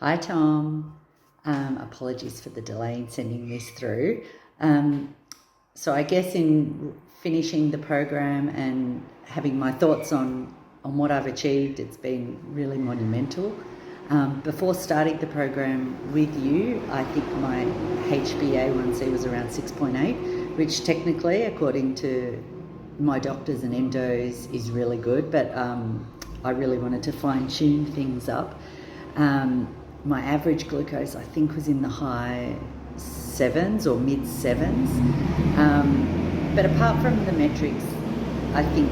Hi, Tom. Apologies for the delay in sending this through. So I guess in finishing the program and having my thoughts on what I've achieved, it's been really monumental. Before starting the program with you, I think my HbA1c was around 6.8, which technically, according to my doctors and endos, is really good, but I really wanted to fine-tune things up. My average glucose, I think, was in the high 7s or mid 7s. But apart from the metrics, I think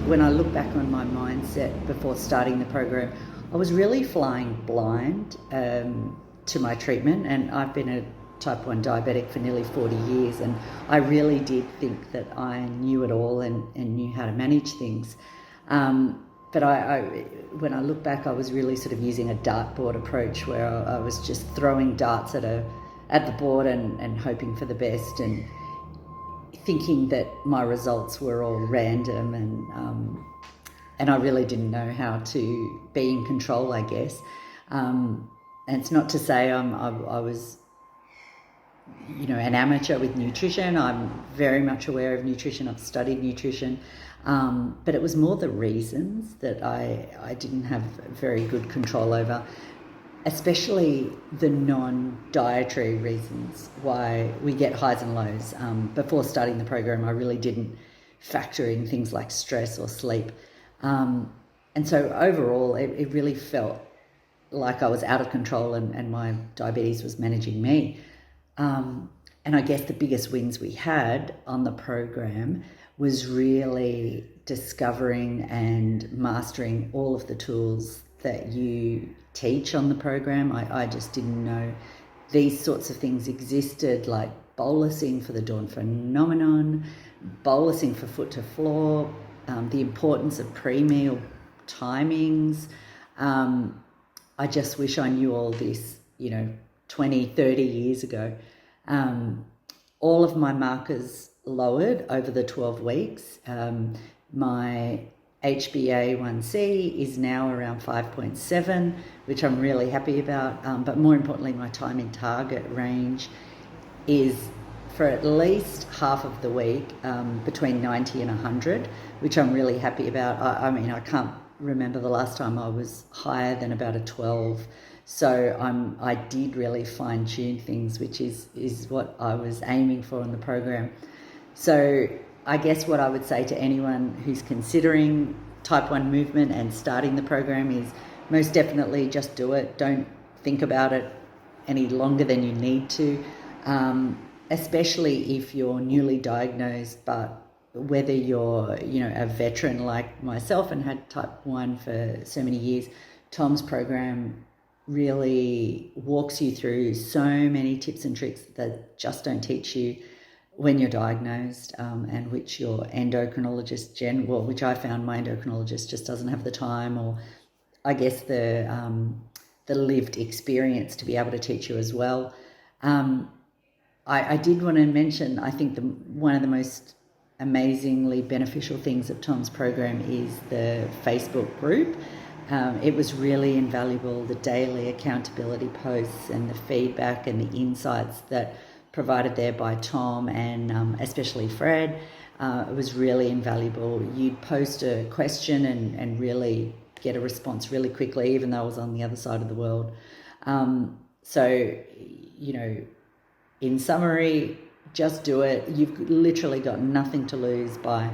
when I look back on my mindset before starting the program, I was really flying blind to my treatment, and I've been a type 1 diabetic for nearly 40 years, and I really did think that I knew it all and knew how to manage things. But when I look back, I was really sort of using a dartboard approach where I was just throwing darts at the board and hoping for the best, and thinking that my results were all random, and I really didn't know how to be in control, I guess. And it's not to say I was, an amateur with nutrition. I'm very much aware of nutrition. I've studied nutrition. But it was more the reasons that I didn't have very good control over, especially the non-dietary reasons why we get highs and lows. Before starting the program, I really didn't factor in things like stress or sleep. And so overall, it really felt like I was out of control and my diabetes was managing me. And I guess the biggest wins we had on the program was really discovering and mastering all of the tools that you teach on the program. I just didn't know these sorts of things existed, like bolusing for the dawn phenomenon, bolusing for foot to floor, the importance of pre-meal timings. I just wish I knew all this, 20, 30 years ago. All of my markers lowered over the 12 weeks. My HbA1c is now around 5.7, which I'm really happy about. But more importantly, my time in target range is, for at least half of the week, between 90 and 100, which I'm really happy about. I can't remember the last time I was higher than about a 12. So I did really fine-tune things, which is what I was aiming for in the program. So I guess what I would say to anyone who's considering type 1 movement and starting the program is most definitely just do it. Don't think about it any longer than you need to, especially if you're newly diagnosed, but whether you're, a veteran like myself and had type 1 for so many years, Tom's program really walks you through so many tips and tricks that just don't teach you when you're diagnosed, and which your endocrinologist, which I found my endocrinologist just doesn't have the time, or I guess the lived experience to be able to teach you as well. I did want to mention, I think one of the most amazingly beneficial things of Tom's program is the Facebook group. It was really invaluable, the daily accountability posts and the feedback and the insights that provided there by Tom and especially Fred. It was really invaluable. You'd post a question and really get a response really quickly, even though I was on the other side of the world. In summary, just do it. You've literally got nothing to lose by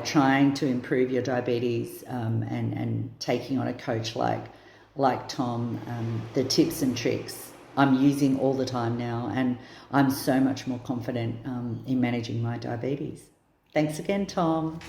trying to improve your diabetes, and taking on a coach like Tom. The tips and tricks I'm using all the time now, and I'm so much more confident in managing my diabetes. Thanks again, Tom.